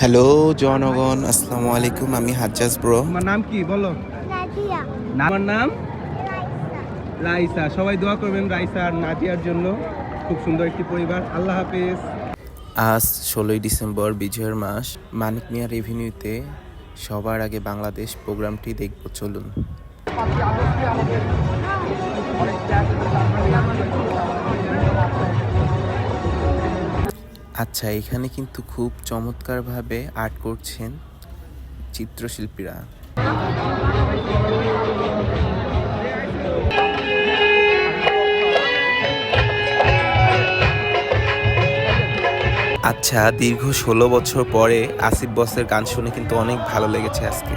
Hello জনগণ, আসসালামু আলাইকুম। আমি হাজ্জাজ ব্রো। তোমার নাম কি বলো? নাদিয়া। আমার নাম রাইসা। রাইসা। সবাই দোয়া করবেন রাইসা আর নাদিয়ার জন্য। খুব সুন্দর একটি পরিবার। আল্লাহ হাফেজ। আজ ১৬ই ডিসেম্বর, বিজয়ের মাস। মানিক মিয়া রেভিনিউতে সবার আগে বাংলাদেশ প্রোগ্রামটি দেখব, চলুন। আচ্ছা, এখানে কিন্তু খুব চমৎকারভাবে আর্ট করছেন চিত্রশিল্পীরা। আচ্ছা, দীর্ঘ ১৬ বছর পরে আসিফ বসের গান শুনে কিন্তু অনেক ভালো লেগেছে আজকে।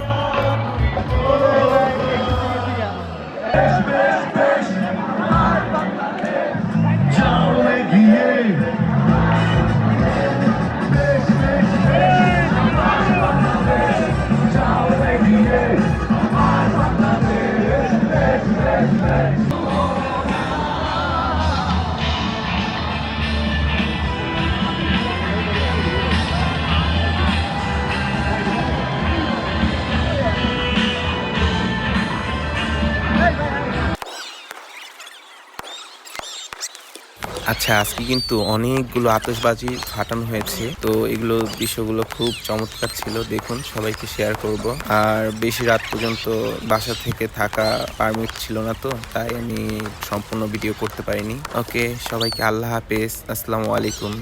আচ্ছা, আজকে কিন্তু অনেকগুলো আতশবাজি ফাটানো হয়েছে, তো এগুলো দৃশ্যগুলো খুব চমৎকার ছিল। দেখুন, সবাইকে শেয়ার করব। আর বেশি রাত পর্যন্ত বাসা থেকে থাকা পারমিট ছিল না, তো তাই আমি সম্পূর্ণ ভিডিও করতে পারিনি। ওকে, সবাইকে আল্লাহ হাফেজ, আসসালামু আলাইকুম।